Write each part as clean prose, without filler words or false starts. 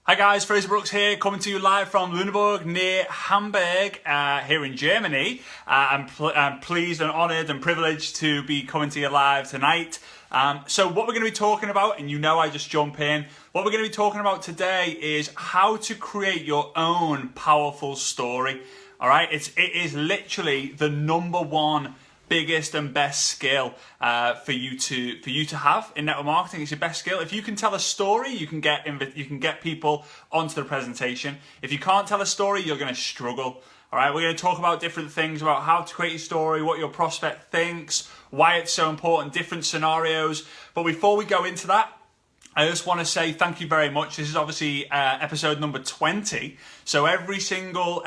Hi guys, Frazer Brookes here, coming to you live from Lüneburg near Hamburg, here in Germany. I'm pleased and honoured and privileged to be coming to you live tonight. So what we're going to be talking about, and you know I just jump in, what we're going to be talking about today is how to create your own powerful story. All right, it is literally the number one biggest and best skill for you to have in network marketing. It's your best skill. If you can tell a story, you can get people onto the presentation. If you can't tell a story, you're going to struggle. All right, we're going to talk about different things about how to create a story, what your prospect thinks, why it's so important, different scenarios. But before we go into that, I just want to say thank you very much. This is obviously episode number 20. So every single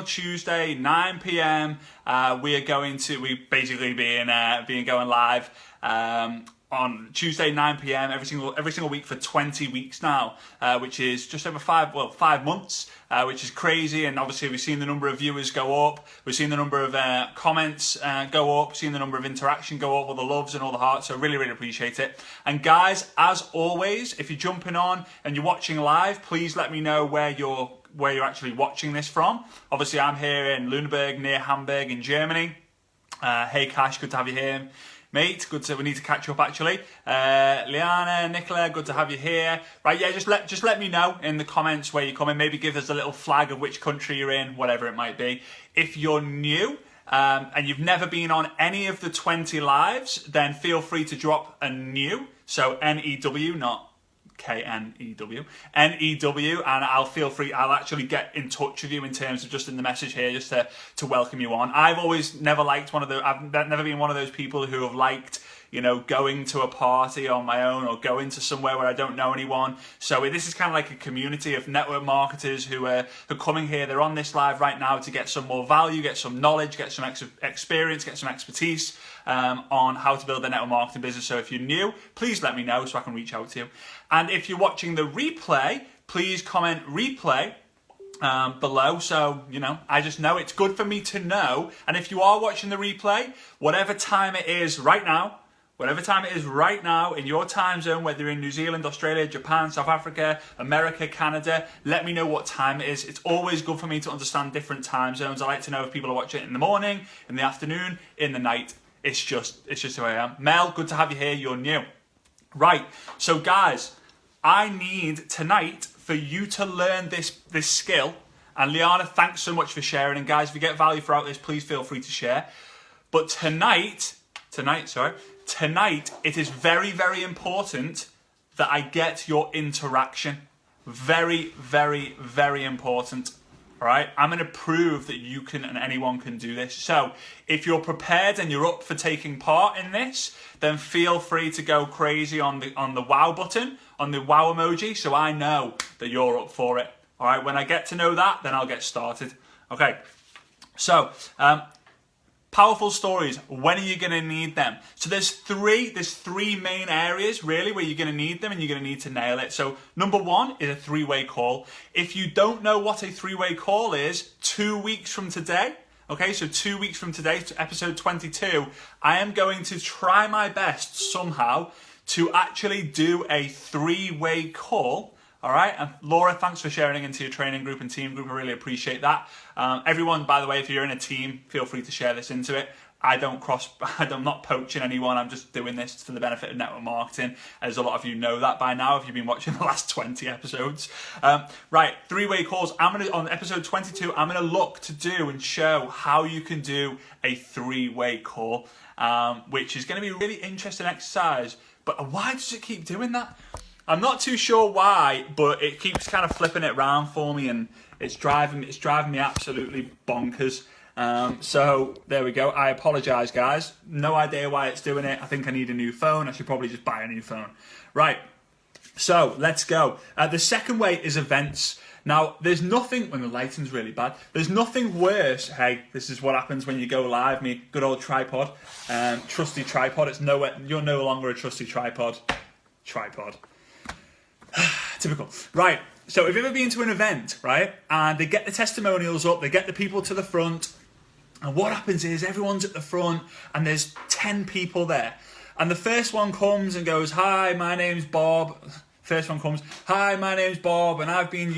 Tuesday, 9 p.m, we basically being going live on Tuesday, 9 p.m. every single week for 20 weeks now, which is just over 5 months, which is crazy. And obviously we've seen the number of viewers go up, we've seen the number of comments go up, seen the number of interaction go up, all the loves and all the hearts. So really appreciate it. And guys, as always, if you're jumping on and you're watching live, please let me know where you're actually watching this from. Obviously I'm here in Lüneburg near Hamburg in Germany. Hey Cash, good to have you here. Mate, we need to catch up actually. Liana, Nicola, good to have you here. Right, yeah, just let me know in the comments where you're coming. Maybe give us a little flag of which country you're in, whatever it might be. If you're new and you've never been on any of the 20 lives, then feel free to drop a new. So N-E-W, not K-N-E-W, N-E-W, and I'll actually get in touch with you in terms of just in the message here, just to welcome you on. I've never been one of those people who have liked, going to a party on my own or going to somewhere where I don't know anyone. So this is kind of like a community of network marketers who are coming here. They're on this live right now to get some more value, get some knowledge, get some experience, get some expertise on how to build a network marketing business. So if you're new, please let me know so I can reach out to you. And if you're watching the replay, please comment replay below, so I just know it's good for me to know. And if you are watching the replay, whatever time it is right now in your time zone, whether you're in New Zealand, Australia, Japan, South Africa, America, Canada, let me know what time it is. It's always good for me to understand different time zones. I like to know if people are watching it in the morning, in the afternoon, in the night. It's just who I am. Mel, good to have you here. You're new. Right, so guys, I need tonight for you to learn this skill. And Liana, thanks so much for sharing. And guys, if you get value throughout this, please feel free to share. But tonight, it is very important that I get your interaction. Very important. All right, I'm going to prove that you can and anyone can do this. So if you're prepared and you're up for taking part in this, then feel free to go crazy on the wow button, on the wow emoji, so I know that you're up for it. All right, when I get to know that, then I'll get started. Okay, so powerful stories. When are you going to need them? So there's three main areas really where you're going to need them, and you're going to need to nail it. So number one is a three-way call. If you don't know what a three-way call is, 2 weeks from today, okay, so 2 weeks from today, to episode 22, I am going to try my best somehow to actually do a three-way call. All right, and Laura, thanks for sharing into your training group and team group. I really appreciate that. Everyone, by the way, if you're in a team, feel free to share this into it. I'm not poaching anyone. I'm just doing this for the benefit of network marketing, as a lot of you know that by now if you've been watching the last 20 episodes. Right, three-way calls. On episode 22, I'm gonna look to do and show how you can do a three-way call, which is gonna be a really interesting exercise. But why does it keep doing that? I'm not too sure why, but it keeps kind of flipping it around for me, and it's driving me absolutely bonkers. So there we go. I apologise, guys. No idea why it's doing it. I think I need a new phone. I should probably just buy a new phone. Right. So let's go. The second way is events. Now, there's nothing, when the lighting's really bad, there's nothing worse. Hey, this is what happens when you go live. Me, good old tripod, trusty tripod. You're no longer a trusty tripod. Typical. Right, so if you've ever been to an event, right, and they get the testimonials up, they get the people to the front, and what happens is everyone's at the front and there's 10 people there. And the first one comes and goes, "Hi, my name's Bob." First one comes, hi, my name's Bob, and I've been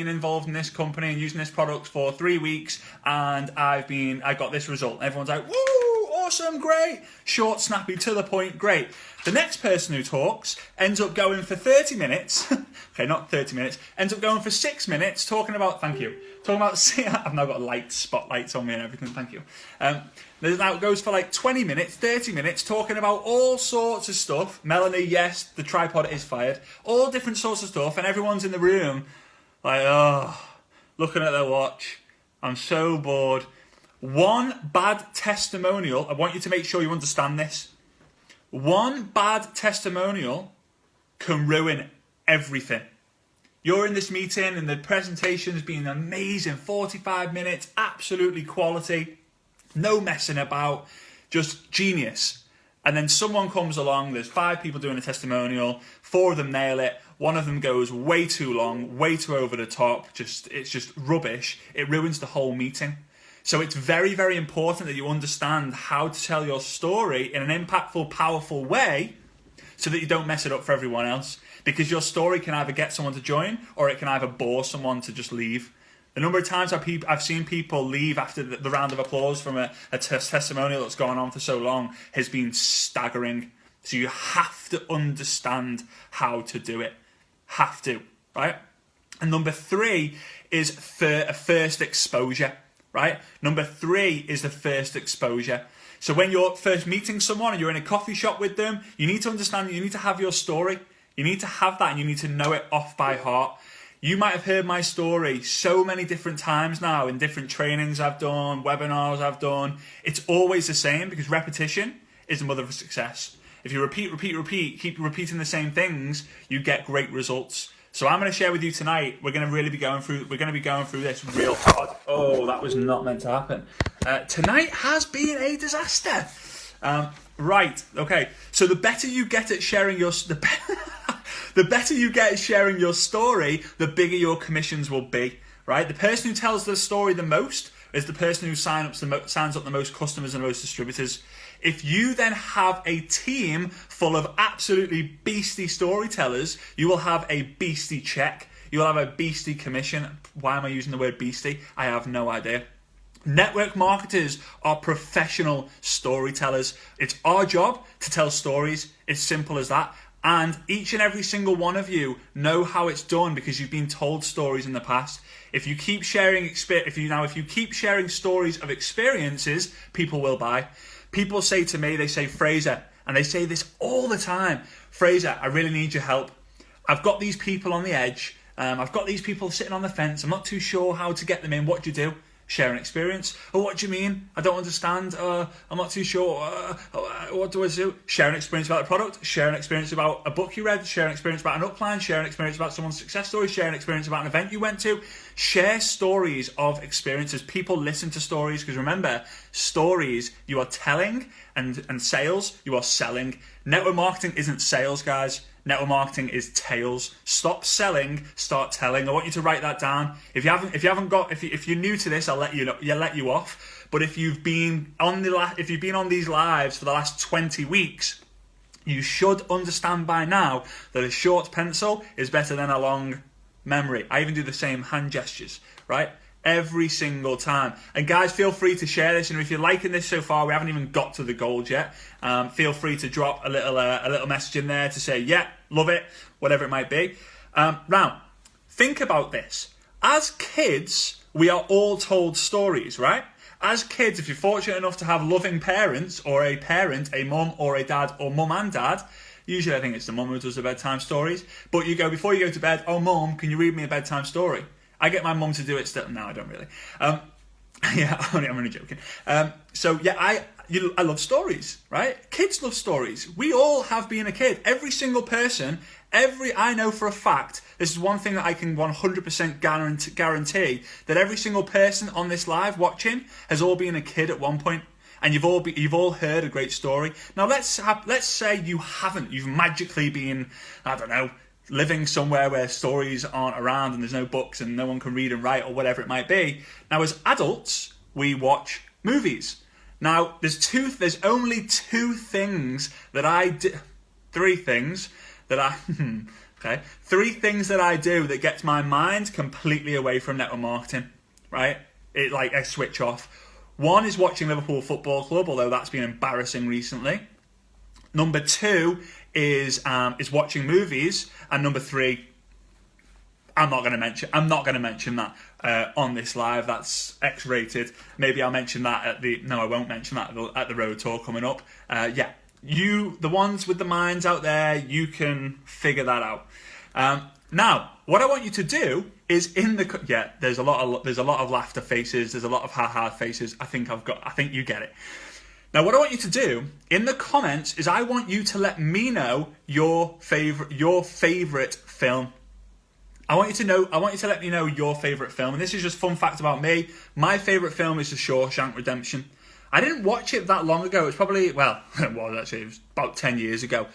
involved in this company and using this product for 3 weeks, and I got this result. Everyone's like, woo, awesome, great. Short, snappy, to the point, great. The next person who talks ends up going for 30 minutes. Okay, not 30 minutes. Ends up going for 6 minutes talking about, thank you. Talking about, I've now got spotlights on me and everything, thank you. Now it goes for like 20 minutes, 30 minutes, talking about all sorts of stuff. Melanie, yes, the tripod is fired. All different sorts of stuff, and everyone's in the room like, oh, looking at their watch. I'm so bored. One bad testimonial, I want you to make sure you understand this. One bad testimonial can ruin everything. You're in this meeting and the presentation's been amazing, 45 minutes, absolutely quality, no messing about, just genius. And then someone comes along, there's 5 people doing a testimonial, 4 of them nail it, 1 of them goes way too long, way too over the top, it's just rubbish. It ruins the whole meeting. So it's very, very important that you understand how to tell your story in an impactful, powerful way so that you don't mess it up for everyone else. Because your story can either get someone to join or it can either bore someone to just leave. The number of times I've seen people leave after the round of applause from a testimonial that's gone on for so long has been staggering. So you have to understand how to do it. Have to, right? And number 3 is a first exposure, right? Number 3 is the first exposure. So when you're first meeting someone and you're in a coffee shop with them, you need to understand, you need to have your story. You need to have that and you need to know it off by heart. You might have heard my story so many different times now in different trainings I've done, webinars I've done. It's always the same because repetition is the mother of success. If you repeat, keep repeating the same things, you get great results. So I'm going to share with you tonight, we're going to be going through this real hard. Oh, that was not meant to happen. Tonight has been a disaster. Right, okay. So the better you get at sharing the better you get at sharing your story, the bigger your commissions will be, right? The person who tells the story the most is the person who signs up the most customers and the most distributors. If you then have a team full of absolutely beastly storytellers, you will have a beastly check. You will have a beastly commission. Why am I using the word beastly? I have no idea. Network marketers are professional storytellers. It's our job to tell stories. It's simple as that. And each and every single one of you know how it's done because you've been told stories in the past. If you keep sharing stories of experiences, people will buy. People say to me, they say, Frazer, and they say this all the time, Frazer, I really need your help. I've got these people on the edge. I've got these people sitting on the fence. I'm not too sure how to get them in. What do you do? Share an experience. Oh, what do you mean? I don't understand. I'm not too sure. What do I do? Share an experience about the product. Share an experience about a book you read. Share an experience about an upline. Share an experience about someone's success story. Share an experience about an event you went to. Share stories of experiences. People listen to stories because remember, stories you are telling and sales you are selling. Network marketing isn't sales, guys. Network marketing is tales. Stop selling, start telling. I want you to write that down. If you're new to this, I'll let you off. But if you've been on these lives for the last 20 weeks, you should understand by now that a short pencil is better than a long memory. I even do the same hand gestures, right? Every single time. And guys, feel free to share this. And if you're liking this so far, we haven't even got to the gold yet. Feel free to drop a little message in there to say, yeah, love it, whatever it might be. Now, think about this. As kids, we are all told stories, right? As kids, if you're fortunate enough to have loving parents, or a parent, a mum or a dad, or mum and dad, usually I think it's the mum who does the bedtime stories, but before you go to bed, oh mum, can you read me a bedtime story? I get my mum to do it still. No, I don't really. Yeah, I'm only joking. I love stories, right? Kids love stories. We all have been a kid. Every single person, I know for a fact, this is one thing that I can 100% guarantee, that every single person on this live watching has all been a kid at one point. And you've all heard a great story. Now let's say you haven't. You've magically been, I don't know, living somewhere where stories aren't around and there's no books and no one can read and write or whatever it might be. Now, as adults, we watch movies. Now, there's only 2 things that I do. 3 things that I... Okay, 3 things that I do that gets my mind completely away from network marketing, right? It like I switch off. 1 is watching Liverpool Football Club, although that's been embarrassing recently. Number 2 is watching movies, and number 3, I'm not going to mention that on this live. That's X-rated. Maybe I'll mention that I won't mention that at the road tour coming up. Yeah. The ones with the minds out there, you can figure that out. Now, what I want you to do is there's a lot of laughter faces, there's a lot of ha-ha faces. I think you get it. Now, what I want you to do in the comments is I want you to let me know your favorite film. I want you to let me know your favorite film. And this is just fun fact about me. My favorite film is The Shawshank Redemption. I didn't watch it that long ago. It's probably, it was about 10 years ago,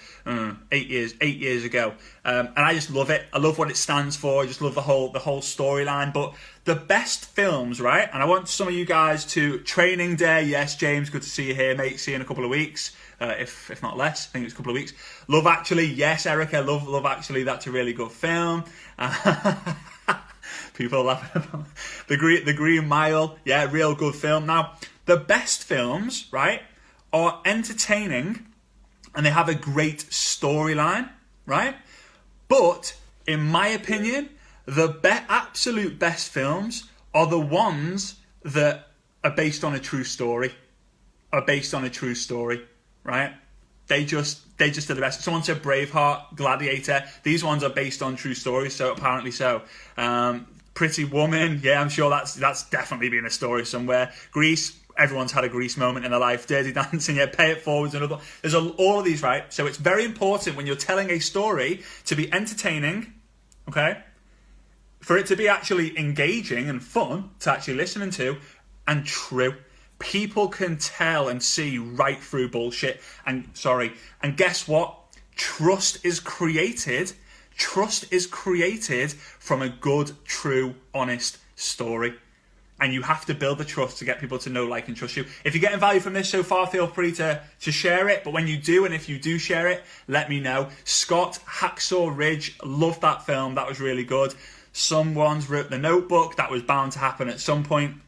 8 years ago. And I just love it. I love what it stands for. I just love the whole storyline. But the best films, right? And I want some of you guys to, Training Day, yes, James, good to see you here, mate. See you in a couple of weeks, if not less. I think it's a couple of weeks. Love Actually, yes, Erica, Love Actually. That's a really good film. People are laughing about the Green Mile. Yeah, real good film. Now, the best films, right, are entertaining and they have a great storyline, right? But, in my opinion, the absolute best films are the ones that are based on a true story. Right? They just are the best. Someone said Braveheart, Gladiator. These ones are based on true stories, so apparently so. Pretty Woman, yeah, I'm sure that's definitely been a story somewhere. Grease, everyone's had a Grease moment in their life. Dirty Dancing, yeah, Pay It Forward's another. There's all of these, right? So it's very important when you're telling a story to be entertaining, okay? For it to be actually engaging and fun to actually listening to, and true. People can tell and see right through bullshit. And guess what? Trust is created from a good, true, honest story. And you have to build the trust to get people to know, like, and trust you. If you're getting value from this so far, feel free to share it. But when you do, and if you do share it, let me know. Scott, Hacksaw Ridge, loved that film. That was really good. Someone's wrote The Notebook. That was bound to happen at some point.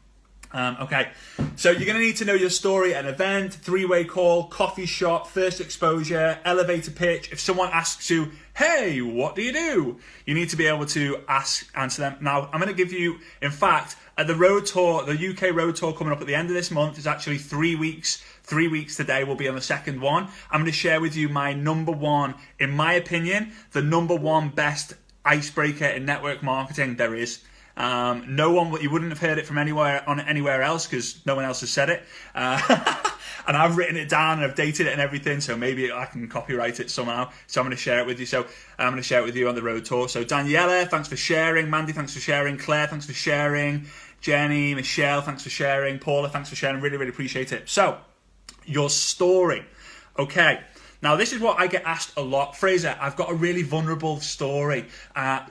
Okay, so you're going to need to know your story at an event, 3-way call, coffee shop, first exposure, elevator pitch. If someone asks you, hey, what do? You need to be able to answer them. Now, I'm going to give you, in fact, at the road tour, the UK road tour coming up at the end of this month is actually 3 weeks. 3 weeks today will be on the second one. I'm going to share with you my number one, in my opinion, the number one best icebreaker in network marketing there is. No one, you wouldn't have heard it from anywhere else because no one else has said it. And I've written it down and I've dated it and everything, so maybe I can copyright it somehow. So I'm going to share it with you. So I'm going to share it with you on the road tour. So Daniela, thanks for sharing. Mandy, thanks for sharing. Claire, thanks for sharing. Jenny, Michelle, thanks for sharing. Paula, thanks for sharing. Really, really appreciate it. So, your story. Okay. Now, this is what I get asked a lot. Frazer, I've got a really vulnerable story.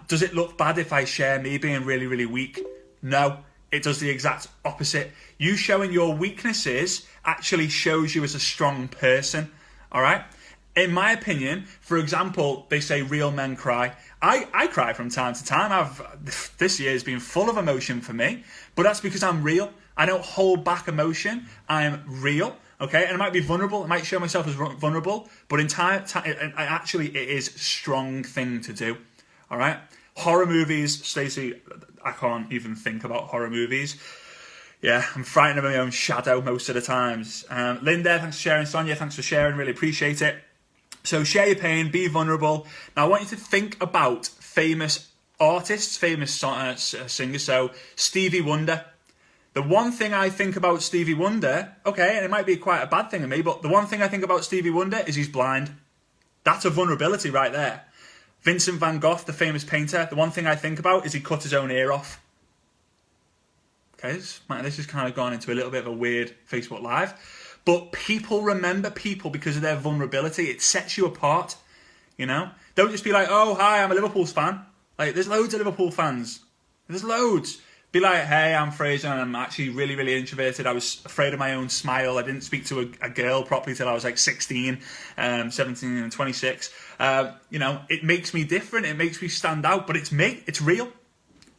Does it look bad if I share me being really, really weak? No, it does the exact opposite. You showing your weaknesses actually shows you as a strong person, all right? In my opinion, for example, they say real men cry. I cry from time to time. This year has been full of emotion for me, but that's because I'm real. I don't hold back emotion. I'm real. Okay, and it might be vulnerable. It might show myself as vulnerable, but in time, actually, it is a strong thing to do. All right, horror movies, Stacey. I can't even think about horror movies. Yeah, I'm frightened of my own shadow most of the times. Linda, thanks for sharing. Sonia, thanks for sharing. Really appreciate it. So share your pain, be vulnerable. Now I want you to think about famous artists, famous singers. So Stevie Wonder. The one thing I think about Stevie Wonder, okay, and it might be quite a bad thing of me, but the one thing I think about Stevie Wonder is he's blind. That's a vulnerability right there. Vincent van Gogh, the famous painter, the one thing I think about is he cut his own ear off. Okay, this has kind of gone into a little bit of a weird Facebook Live. But people remember people because of their vulnerability. It sets you apart, you know? Don't just be like, oh, hi, I'm a Liverpool fan. Like, there's loads of Liverpool fans. There's loads. Be like, hey, I'm Frazer and I'm actually really, really introverted. I was afraid of my own smile. I didn't speak to a girl properly till I was like 16, 17 and 26. It makes me different. It makes me stand out, but it's me. It's real.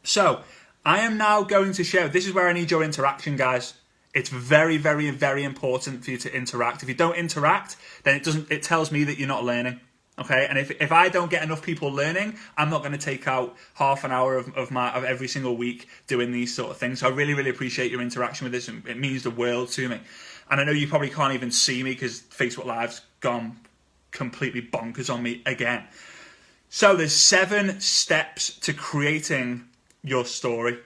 So I am now going to share. This is where I need your interaction, guys. It's very, very, very important for you to interact. If you don't interact, then it tells me that you're not learning. Okay, and if I don't get enough people learning, I'm not going to take out half an hour of every single week doing these sort of things. So I really, really appreciate your interaction with this. It means the world to me. And I know you probably can't even see me because Facebook Live's gone completely bonkers on me again. So there's 7 steps to creating your story,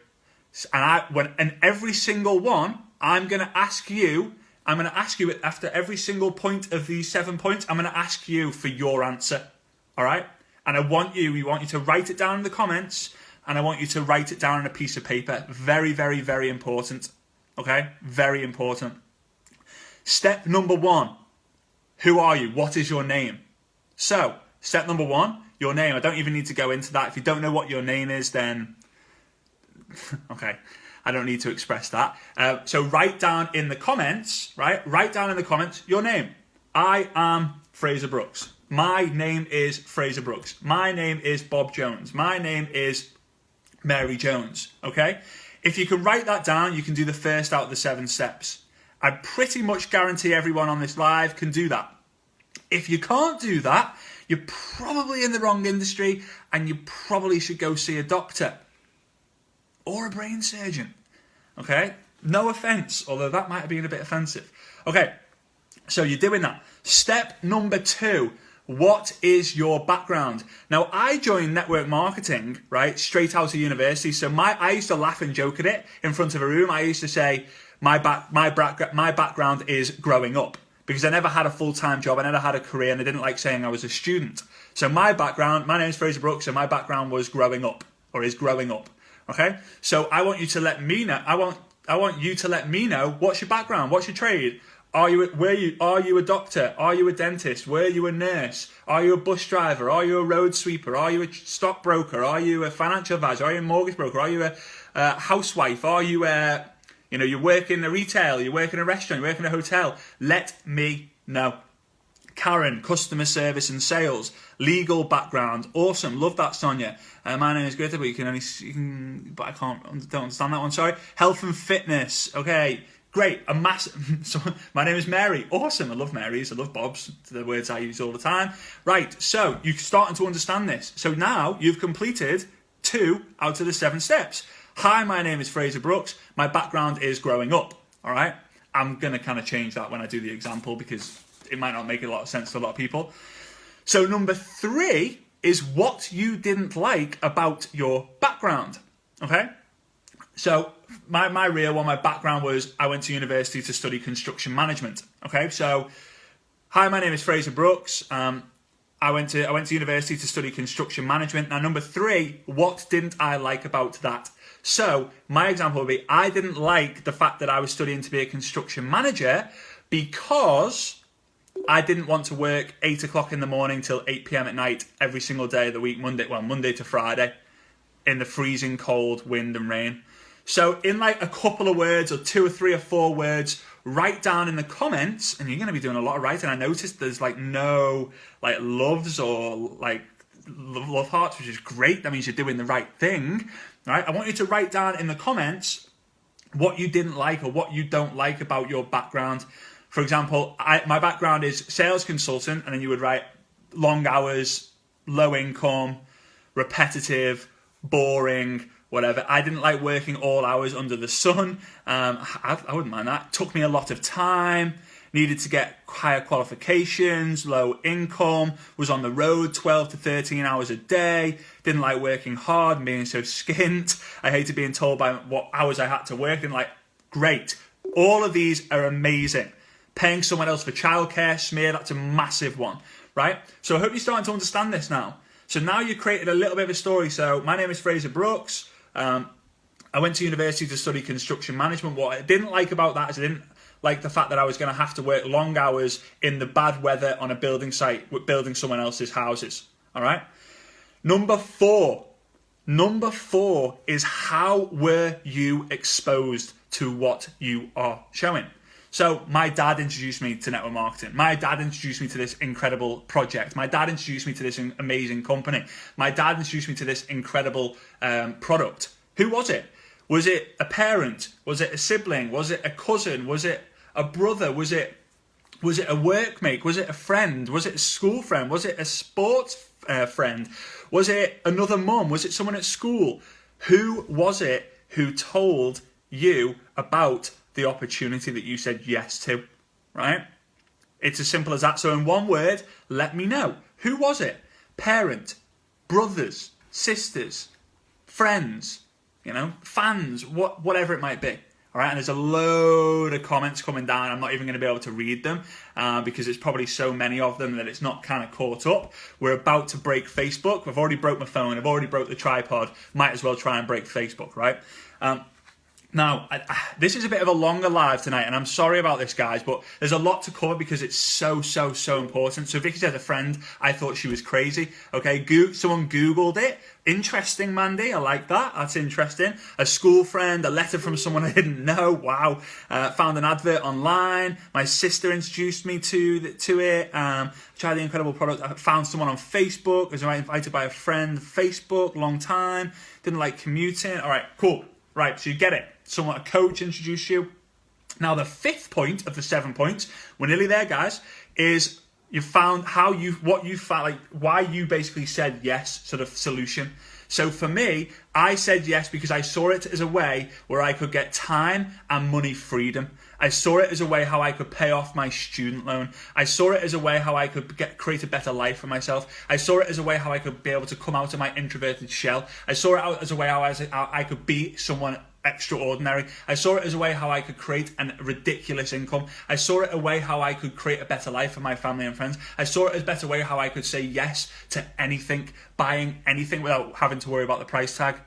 and every single one, I'm going to ask you after every single point of these 7 points, I'm going to ask you for your answer. All right? And we want you to write it down in the comments, and I want you to write it down on a piece of paper. Very, very, very important. Okay? Very important. Step number 1. Who are you? What is your name? So, step number 1, your name. I don't even need to go into that. If you don't know what your name is, then okay, I don't need to express that. So write down in the comments, right? Write down in the comments your name. I am Frazer Brookes. My name is Frazer Brookes. My name is Bob Jones. My name is Mary Jones, okay? If you can write that down, you can do the first out of the 7 steps. I pretty much guarantee everyone on this live can do that. If you can't do that, you're probably in the wrong industry and you probably should go see a doctor. Or a brain surgeon, okay? No offence, although that might have been a bit offensive. Okay, so you're doing that. Step number 2, what is your background? Now, I joined network marketing, right, straight out of university. So I used to laugh and joke at it in front of a room. I used to say, my background is growing up. Because I never had a full-time job, I never had a career, and I didn't like saying I was a student. So my name is Frazer Brookes, and my background was growing up, or is growing up. Okay, so I want you to let me know. I want you to let me know what's your background, what's your trade. Are you a doctor? Are you a dentist? Were you a nurse? Are you a bus driver? Are you a road sweeper? Are you a stockbroker? Are you a financial advisor? Are you a mortgage broker? Are you a housewife? Are you you work in a retail? You work in a restaurant? You work in a hotel? Let me know. Karen, customer service and sales, legal background, awesome, love that, Sonia. My name is Greta, but but I don't understand that one. Sorry. Health and fitness, okay, great. So my name is Mary, awesome. I love Marys, I love Bobs. The words I use all the time. Right, so you're starting to understand this. So now you've completed 2 out of the 7 steps. Hi, my name is Frazer Brookes. My background is growing up. All right, I'm gonna kind of change that when I do the example because it might not make a lot of sense to a lot of people. So number 3 is what you didn't like about your background, okay? So my real one, my background was I went to university to study construction management, okay? So, hi, my name is Frazer Brookes. I went to university to study construction management. Now, number 3, what didn't I like about that? So my example would be I didn't like the fact that I was studying to be a construction manager because I didn't want to work 8 o'clock in the morning till 8 p.m. at night every single day of the week, Monday to Friday, in the freezing cold, wind and rain. So in like a couple of words or 2 or 3 or 4 words, write down in the comments, and you're going to be doing a lot of writing. I noticed there's like no like loves or like love hearts, which is great. That means you're doing the right thing, right? I want you to write down in the comments what you didn't like or what you don't like about your background. For example, my background is sales consultant, and then you would write long hours, low income, repetitive, boring, whatever. I didn't like working all hours under the sun. I wouldn't mind that. Took me a lot of time, needed to get higher qualifications, low income, was on the road 12 to 13 hours a day, didn't like working hard and being so skint. I hated being told by what hours I had to work. Didn't like, great. All of these are amazing. Paying someone else for childcare, smear, that's a massive one, right? So I hope you're starting to understand this now. So now you've created a little bit of a story. So my name is Frazer Brookes. I went to university to study construction management. What I didn't like about that is I didn't like the fact that I was going to have to work long hours in the bad weather on a building site with building someone else's houses, all right? Number 4, Number 4 is, how were you exposed to what you are showing? So my dad introduced me to network marketing. My dad introduced me to this incredible project. My dad introduced me to this amazing company. My dad introduced me to this incredible product. Who was it? Was it a parent? Was it a sibling? Was it a cousin? Was it a brother? Was it a workmate? Was it a friend? Was it a school friend? Was it a sports friend? Was it another mum? Was it someone at school? Who was it who told you about the opportunity that you said yes to, right? It's as simple as that. So in one word, let me know. Who was it? Parent, brothers, sisters, friends, fans, whatever it might be. All right, and there's a load of comments coming down. I'm not even going to be able to read them because there's probably so many of them that it's not kind of caught up. We're about to break Facebook. I've already broke my phone. I've already broke the tripod. Might as well try and break Facebook, right? Now, this is a bit of a longer live tonight, and I'm sorry about this, guys, but there's a lot to cover because it's so important. So Vicky said a friend, I thought she was crazy. Okay, someone Googled it. Interesting, Mandy. I like that. That's interesting. A school friend, a letter from someone I didn't know. Wow. Found an advert online. My sister introduced me to it. Tried the incredible product. I found someone on Facebook. Was invited by a friend. Facebook, long time. Didn't like commuting. All right, cool. Right, so you get it. Someone, a coach introduced you. Now, the 5th point of the 7 points, we're nearly there, guys, is you found what you found, like why you basically said yes, sort of solution. So for me, I said yes because I saw it as a way where I could get time and money freedom. I saw it as a way how I could pay off my student loan. I saw it as a way how I could create a better life for myself. I saw it as a way how I could be able to come out of my introverted shell. I saw it as a way how I could be someone extraordinary. I saw it as a way how I could create a ridiculous income. I saw it a way how I could create a better life for my family and friends. I saw it as a better way how I could say yes to anything, buying anything without having to worry about the price tag.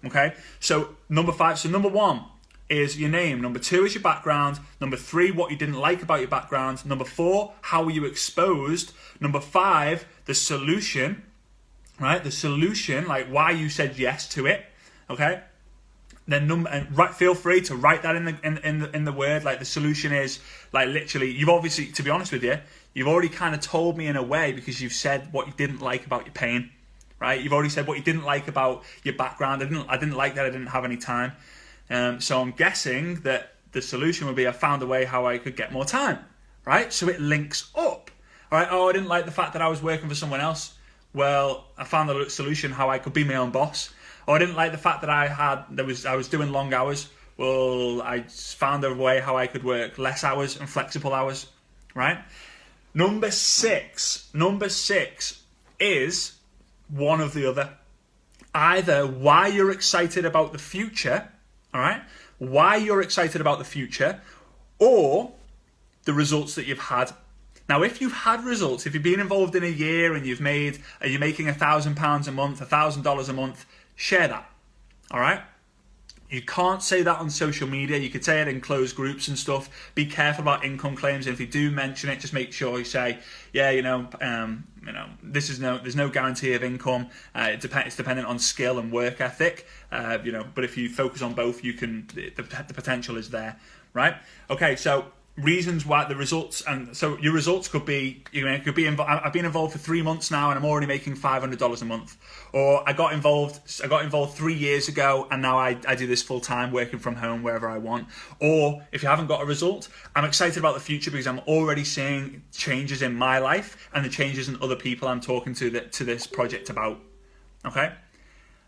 Okay, so number 5. So number 1 is your name. Number 2 is your background. Number 3, what you didn't like about your background. Number 4, how were you exposed? Number 5, the solution, right? The solution, like why you said yes to it. Okay. Then feel free to write that in the word. Like the solution is like literally. You've obviously, to be honest with you, you've already kind of told me in a way because you've said what you didn't like about your pain, right? You've already said what you didn't like about your background. I didn't like that I didn't have any time. So I'm guessing that the solution would be I found a way how I could get more time, right? So it links up, all right? Oh, I didn't like the fact that I was working for someone else. Well, I found the solution how I could be my own boss. Oh, I didn't like the fact that I was doing long hours. Well, I found a way how I could work less hours and flexible hours, right? Number six is one of the other. Either why you're excited about the future, all right? Why you're excited about the future, or the results that you've had. Now, if you've had results, if you've been involved in a year and you're making £1,000 a month, $1,000 a month, share that, all right? You can't say that on social media. You could say it in closed groups and stuff. Be careful about income claims. And if you do mention it, just make sure you say, yeah, there's no guarantee of income. It's dependent on skill and work ethic. But if you focus on both, you can. The potential is there, right? Okay, so reasons why the results, and so your results could be, I've been involved for 3 months now and I'm already making $500 a month, or I got involved 3 years ago and now I do this full time working from home wherever I want. Or if you haven't got a result, I'm excited about the future because I'm already seeing changes in my life and the changes in other people I'm talking to this project about. Okay.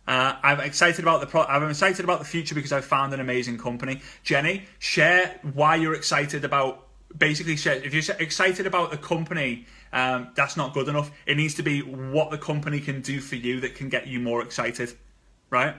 I'm excited about the future because I've found an amazing company. Jenny, share why you're excited about. Basically, share if you're excited about the company. That's not good enough. It needs to be what the company can do for you that can get you more excited, right?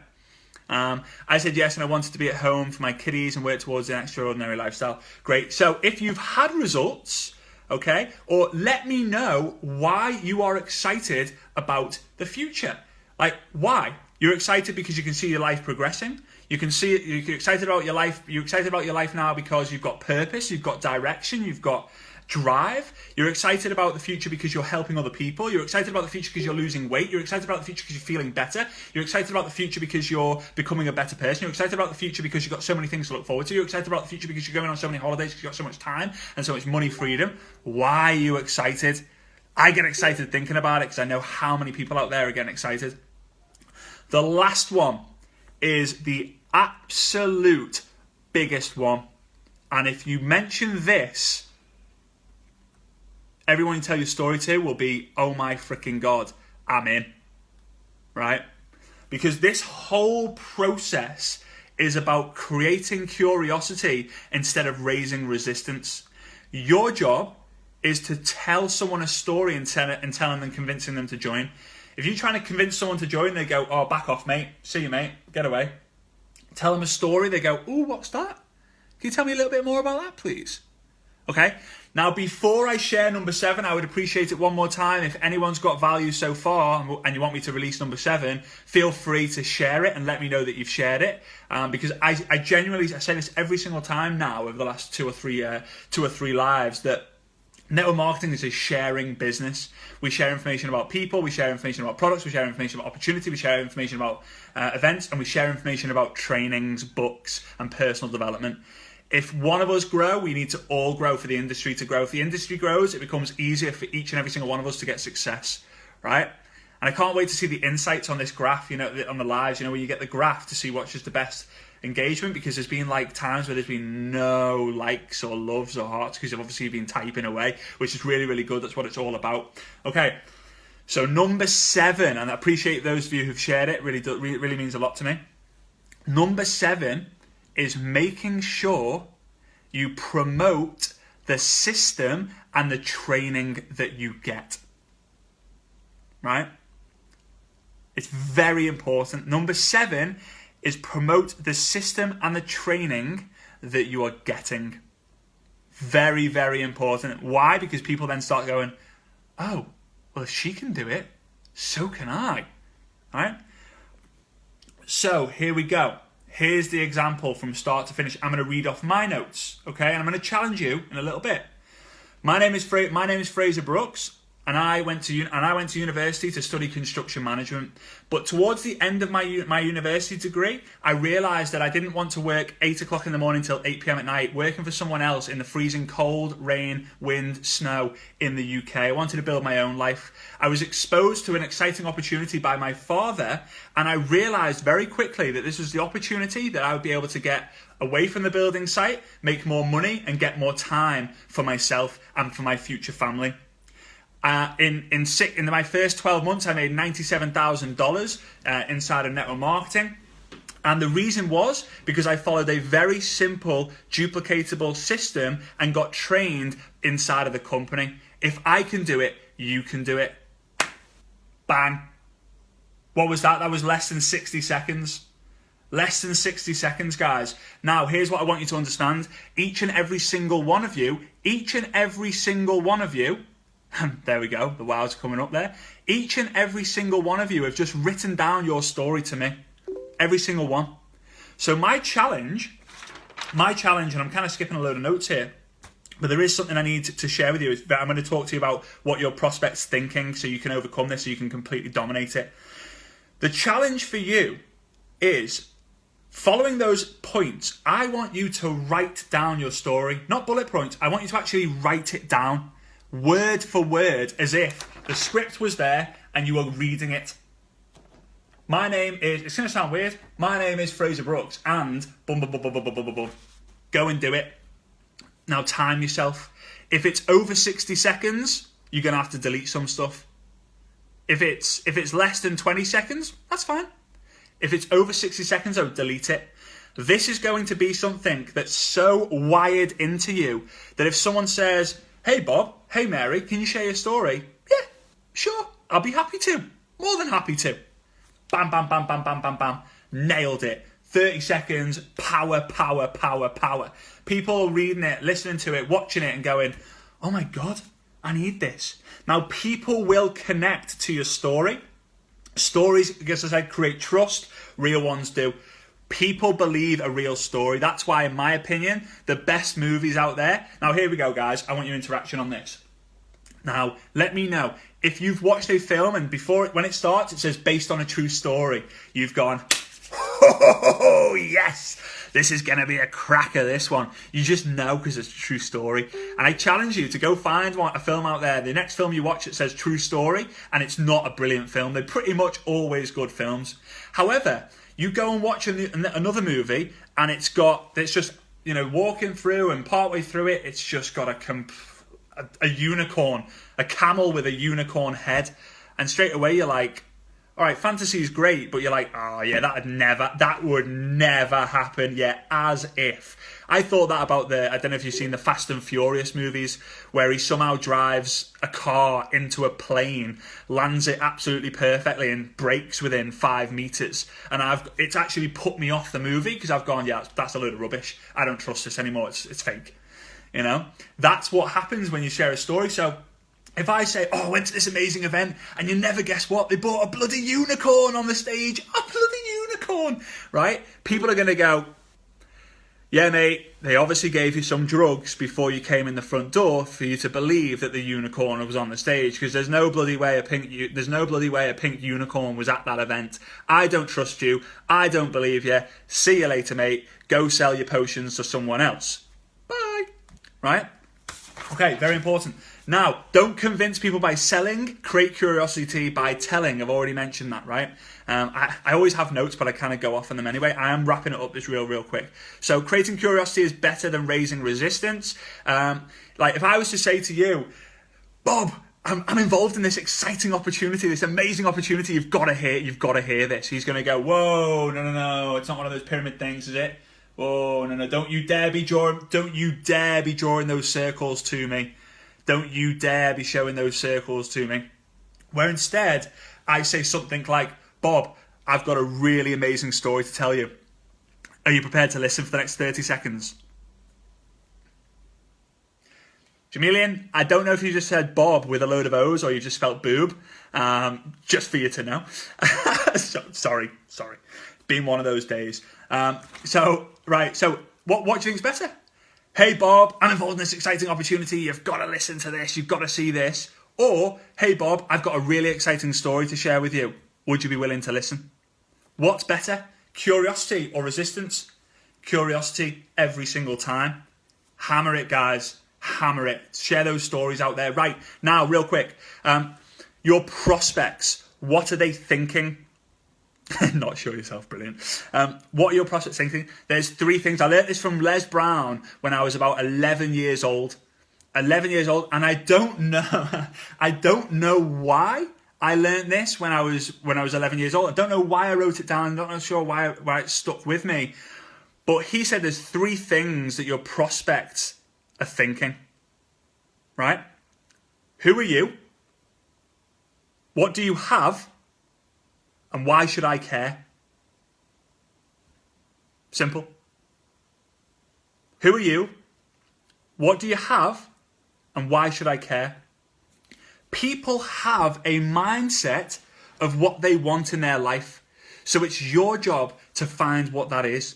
I said yes, and I wanted to be at home for my kiddies and work towards an extraordinary lifestyle. Great. So if you've had results, okay, or let me know why you are excited about the future. Like why? You're excited because you can see your life progressing. You can see it. You're excited about your life. You're excited about your life now because you've got purpose. You've got direction. You've got drive. You're excited about the future because you're helping other people. You're excited about the future because you're losing weight. You're excited about the future because you're feeling better. You're excited about the future because you're becoming a better person. You're excited about the future because you've got so many things to look forward to. You're excited about the future because you're going on so many holidays, because you've got so much time and so much money freedom. Why are you excited? I get excited thinking about it because I know how many people out there are getting excited. The last one is the absolute biggest one. And if you mention this, everyone you tell your story to will be, oh my freaking God, I'm in. Right? Because this whole process is about creating curiosity instead of raising resistance. Your job is to tell someone a story and telling them and convincing them to join. If you're trying to convince someone to join, they go, oh, back off, mate. See you, mate. Get away. Tell them a story. They go, ooh, what's that? Can you tell me a little bit more about that, please? Okay. Now, before I share number 7, I would appreciate it one more time. If anyone's got value so far and you want me to release number 7, feel free to share it and let me know that you've shared it. Because I genuinely, I say this every single time now over the last two or three lives, that network marketing is a sharing business. We share information about people, we share information about products, we share information about opportunity, we share information about events, and we share information about trainings, books, and personal development. If one of us grow, we need to all grow for the industry to grow. If the industry grows, it becomes easier for each and every single one of us to get success, right? And I can't wait to see the insights on this graph, on the lives, where you get the graph to see what's just the best engagement, because there's been times where there's been no likes or loves or hearts because you've obviously been typing away, which is really, really good. That's what it's all about. Okay, so number 7, and I appreciate those of you who've shared it. Really means a lot to me. Number 7 is making sure you promote the system and the training that you get. Right? It's very important. Number 7 is promote the system and the training that you are getting. Very, very important. Why? Because people then start going, oh, well, if she can do it, so can I. All right? So here we go. Here's the example from start to finish. I'm going to read off my notes, okay? And I'm going to challenge you in a little bit. My name is Frazer Brookes. And I went to university to study construction management. But towards the end of my university degree, I realised that I didn't want to work 8 o'clock in the morning till 8 p.m. at night, working for someone else in the freezing cold, rain, wind, snow in the UK. I wanted to build my own life. I was exposed to an exciting opportunity by my father, and I realised very quickly that this was the opportunity that I would be able to get away from the building site, make more money, and get more time for myself and for my future family. In my first 12 months, I made $97,000 inside of network marketing. And the reason was because I followed a very simple, duplicatable system and got trained inside of the company. If I can do it, you can do it. Bang. What was that? That was less than 60 seconds. Less than 60 seconds, guys. Now, here's what I want you to understand. Each and every single one of you, there we go, the wows coming up there. Each and every single one of you have just written down your story to me. Every single one. So my challenge, and I'm kind of skipping a load of notes here, but there is something I need to share with you. Is that I'm going to talk to you about what your prospect's thinking so you can overcome this, so you can completely dominate it. The challenge for you is, following those points, I want you to write down your story. Not bullet points. I want you to actually write it down. Word for word, as if the script was there and you were reading it. My name is, it's going to sound weird, my name is Frazer Brookes, and boom, boom, boom, boom, boom, boom, boom, boom. Go and do it. Now time yourself. If it's over 60 seconds, you're going to have to delete some stuff. If it's less than 20 seconds, that's fine. If it's over 60 seconds, I would delete it. This is going to be something that's so wired into you that if someone says, hey Bob, hey Mary, can you share your story? Yeah, sure, I'll be happy to. More than happy to. Bam, bam, bam, bam, bam, bam, bam. Nailed it. 30 seconds, power, power, power, power. People reading it, listening to it, watching it and going, oh my God, I need this. Now, people will connect to your story. Stories, as I said, create trust. Real ones do. People believe a real story. That's why, in my opinion, the best movies out there. Now, here we go, guys. I want your interaction on this. Now, let me know. If you've watched a film and when it starts, it says based on a true story, you've gone, oh, yes, this is going to be a cracker, this one. You just know because it's a true story. And I challenge you to go find a film out there. The next film you watch, it says true story, and it's not a brilliant film. They're pretty much always good films. However, you go and watch another movie, and it's just, walking through, and partway through it, it's just got a unicorn, a camel with a unicorn head. And straight away you're like, all right, fantasy is great, but you're like, oh yeah, that would never happen. Yeah, as if. I thought that about I don't know if you've seen the Fast and Furious movies, where he somehow drives a car into a plane, lands it absolutely perfectly, and brakes within 5 meters. And it's actually put me off the movie, because I've gone, yeah, that's a load of rubbish. I don't trust this anymore. It's fake. That's what happens when you share a story. So if I say, oh, I went to this amazing event, and you never guess what? They bought a bloody unicorn on the stage. A bloody unicorn, right? People are going to go, yeah, mate, they obviously gave you some drugs before you came in the front door for you to believe that the unicorn was on the stage, because there's no bloody way a pink unicorn was at that event. I don't trust you. I don't believe you. See you later, mate. Go sell your potions to someone else. Bye. Right? Okay, very important. Now, don't convince people by selling. Create curiosity by telling. I've already mentioned that, right? I always have notes, but I kind of go off on them anyway. I am wrapping it up this real quick. So creating curiosity is better than raising resistance. Like if I was to say to you, Bob, I'm involved in this exciting opportunity, this amazing opportunity. You've got to hear this. He's going to go, whoa, no. It's not one of those pyramid things, is it? Oh, no. Don't you dare be drawing those circles to me. Don't you dare be showing those circles to me. Where instead, I say something like, Bob, I've got a really amazing story to tell you. Are you prepared to listen for the next 30 seconds? Jamilian, I don't know if you just said Bob with a load of O's or you just spelt boob. Just for you to know. Sorry. Been one of those days. So what do you think's better? Hey Bob, I'm involved in this exciting opportunity. You've got to listen to this. You've got to see this. Or, hey Bob, I've got a really exciting story to share with you. Would you be willing to listen? What's better? Curiosity or resistance? Curiosity every single time. Hammer it, guys. Hammer it. Share those stories out there. Right, now, real quick. Your prospects, what are they thinking? Not sure yourself, brilliant. What are your prospects thinking? There's 3 things. I learned this from Les Brown when I was about 11 years old. 11 years old, and I don't know why I learned this when I was 11 years old. I don't know why I wrote it down. I'm not sure why it stuck with me. But he said there's 3 things that your prospects are thinking. Right? Who are you? What do you have? And why should I care? Simple. Who are you? What do you have? And why should I care? People have a mindset of what they want in their life. So it's your job to find what that is.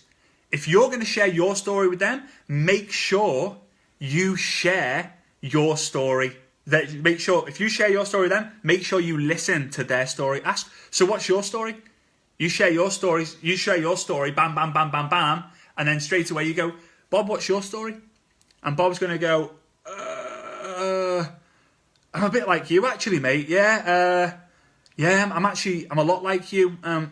If you're going to share your story with them, make sure you share your story. If you share your story with them, make sure you listen to their story. Ask, so what's your story? You share your stories. You share your story, bam, bam, bam, bam, bam. And then straight away you go, Bob, what's your story? And Bob's going to go, I'm a bit like you actually, mate. Yeah, I'm a lot like you.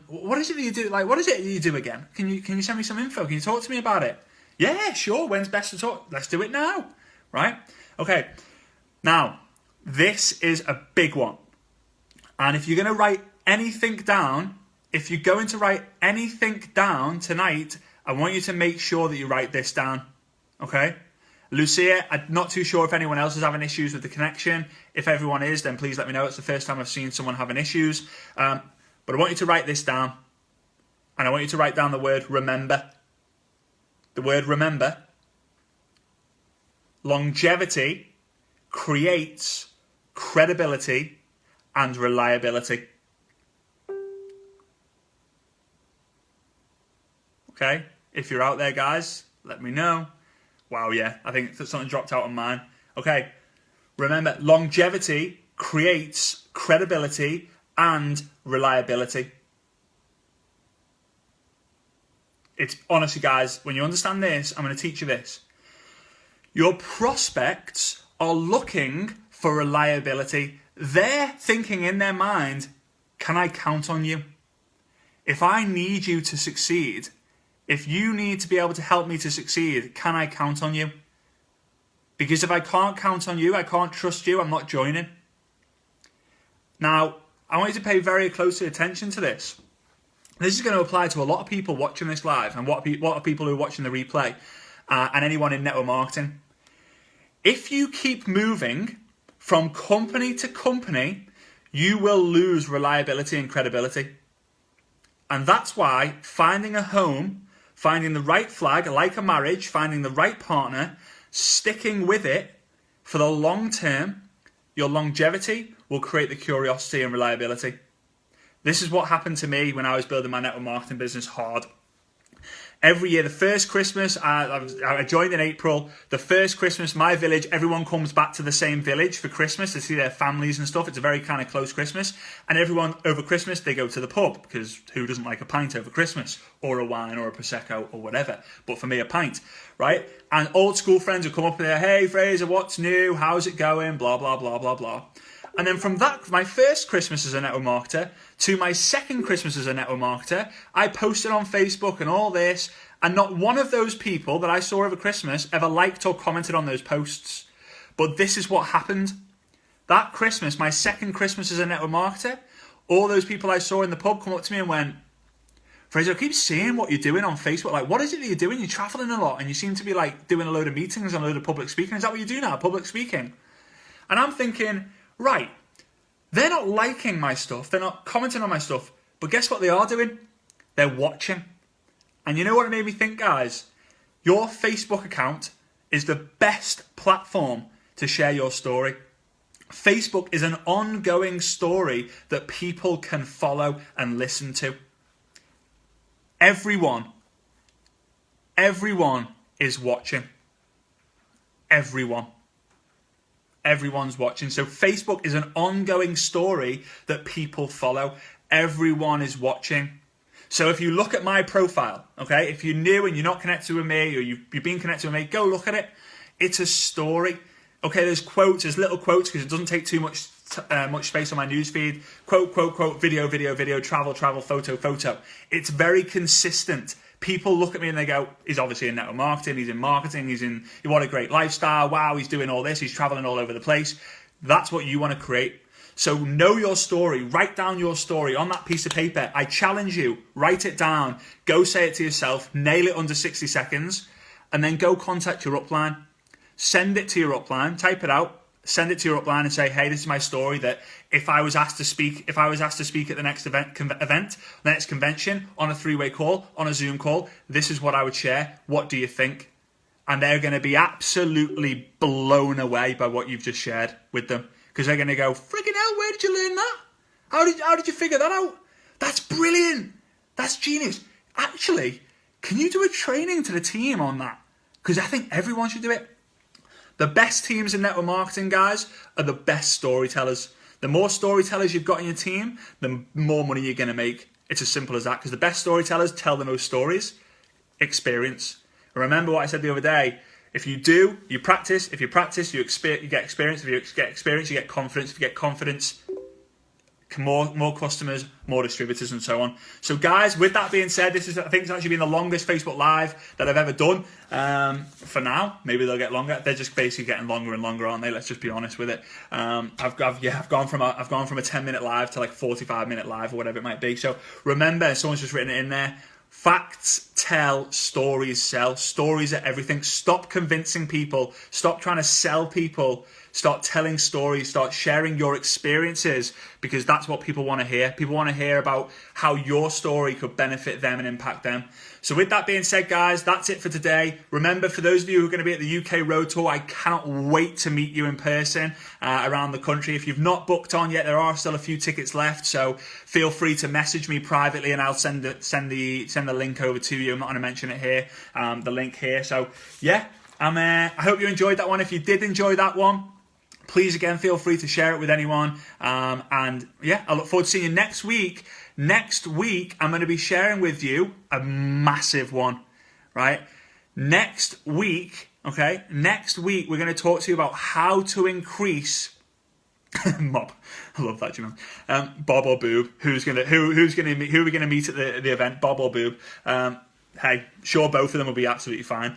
What is it that you do? Like, what is it that you do again? Can you send me some info? Can you talk to me about it? Yeah, sure. When's best to talk? Let's do it now. Right? Okay. Now, this is a big one. And if you're going to write anything down, tonight, I want you to make sure that you write this down. Okay? Lucia, I'm not too sure if anyone else is having issues with the connection. If everyone is, then please let me know. It's the first time I've seen someone having issues. But I want you to write this down. And I want you to write down the word remember. The word remember. Longevity creates credibility and reliability. Okay? If you're out there, guys, let me know. Wow, yeah, I think something dropped out on mine. Okay, remember, longevity creates credibility and reliability. It's honestly, guys, when you understand this, I'm going to teach you this. Your prospects are looking for reliability. They're thinking in their mind, can I count on you? If I need you to succeed, if you need to be able to help me to succeed, can I count on you? Because if I can't count on you, I can't trust you, I'm not joining. Now, I want you to pay very close attention to this. This is going to apply to a lot of people watching this live and what are people who are watching the replay and anyone in network marketing. If you keep moving from company to company, you will lose reliability and credibility. And that's why finding a home, finding the right flag, like a marriage, finding the right partner, sticking with it for the long term, your longevity will create the curiosity and reliability. This is what happened to me when I was building my network marketing business hard. Every year, the first Christmas, I joined in April. The first Christmas, my village, everyone comes back to the same village for Christmas to see their families and stuff. It's a very kind of close Christmas. And everyone over Christmas, they go to the pub because who doesn't like a pint over Christmas or a wine or a Prosecco or whatever? But for me, a pint, right? And old school friends will come up and say, hey, Frazer, what's new? How's it going? Blah, blah, blah, blah, blah. And then from that, my first Christmas as a network marketer to my second Christmas as a network marketer, I posted on Facebook and all this, and not one of those people that I saw over Christmas ever liked or commented on those posts. But this is what happened. That Christmas, my second Christmas as a network marketer, all those people I saw in the pub come up to me and went, Frazer, I keep seeing what you're doing on Facebook. Like, what is it that you're doing? You're traveling a lot and you seem to be like doing a load of meetings and a load of public speaking. Is that what you do now, public speaking? And I'm thinking, right, they're not liking my stuff, they're not commenting on my stuff, but guess what they are doing? They're watching. And you know what it made me think, guys? Your Facebook account is the best platform to share your story. Facebook is an ongoing story that people can follow and listen to. Everyone is watching. Everyone's watching. So Facebook is an ongoing story that people follow. Everyone is watching. So if you look at my profile, okay, if you're new and you're not connected with me or you've been connected with me, go look at it. It's a story. Okay, there's quotes, there's little quotes because it doesn't take too much space on my newsfeed. Quote, quote, quote, video, video, video, travel, travel, photo, photo. It's very consistent. People look at me and they go, he's obviously in network marketing, he's in marketing, what a great lifestyle, wow, he's doing all this, he's traveling all over the place. That's what you want to create. So know your story, write down your story on that piece of paper. I challenge you, write it down, go say it to yourself, nail it under 60 seconds, and then go contact your upline. Send it to your upline, type it out, send it to your upline and say, hey, this is my story that if I was asked to speak at the next the next convention, on a 3-way call, on a Zoom call, this is what I would share. What do you think? And they're going to be absolutely blown away by what you've just shared with them. Because they're going to go, friggin' hell, where did you learn that? How did you figure that out? That's brilliant. That's genius. Actually, can you do a training to the team on that? Because I think everyone should do it. The best teams in network marketing, guys, are the best storytellers. The more storytellers you've got in your team, the more money you're going to make. It's as simple as that. Because the best storytellers tell the most stories. Experience. And remember what I said the other day. If you do, you practice. If you practice, you get experience. If you get experience, you get confidence. If you get confidence, more customers, more distributors, and so on. So, guys, with that being said, I think it's actually been the longest Facebook Live that I've ever done. For now, maybe they'll get longer. They're just basically getting longer and longer, aren't they? Let's just be honest with it. I've gone from a 10-minute live to like 45-minute live or whatever it might be. So remember, someone's just written it in there. Facts tell, stories sell. Stories are everything. Stop convincing people. Stop trying to sell people. Start telling stories, start sharing your experiences, because that's what people want to hear. People want to hear about how your story could benefit them and impact them. So with that being said, guys, that's it for today. Remember, for those of you who are going to be at the UK Road Tour, I cannot wait to meet you in person around the country. If you've not booked on yet, there are still a few tickets left, so feel free to message me privately and I'll send the link over to you. I'm not going to mention it here, the link here. So yeah, I hope you enjoyed that one. If you did enjoy that one, please again feel free to share it with anyone. And yeah, I look forward to seeing you next week. Next week, I'm going to be sharing with you a massive one, right? Next week, we're going to talk to you about how to increase Bob. I love that, Jim. Bob or Boob? Who are we going to meet at the event? Bob or Boob? Hey, sure, both of them will be absolutely fine.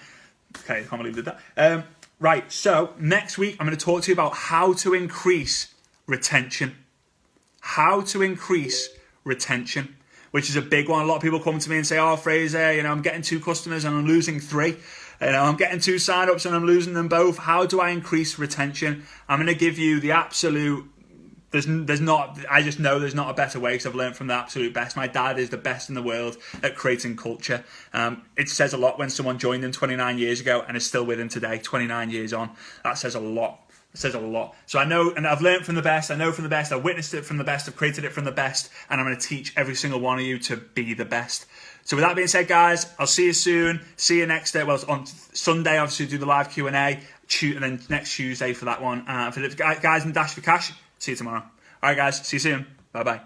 Okay, I can't believe I did that. Right, so next week I'm going to talk to you about how to increase retention. How to increase retention, which is a big one. A lot of people come to me and say, "Oh, Frazer, I'm getting 2 customers and I'm losing 3. I'm getting 2 sign-ups and I'm losing them both. How do I increase retention?" I'm going to give you the absolute. I just know there's not a better way, because I've learned from the absolute best. My dad is the best in the world at creating culture. It says a lot when someone joined him 29 years ago and is still with him today, 29 years on. That says a lot. It says a lot. So I know, and I've learned from the best. I know from the best. I've witnessed it from the best. I've created it from the best. And I'm going to teach every single one of you to be the best. So with that being said, guys, I'll see you soon. See you next day. Well, on Sunday, obviously, do the live Q&A. And then next Tuesday for that one. For the guys in Dash for Cash, see you tomorrow. All right, guys. See you soon. Bye-bye.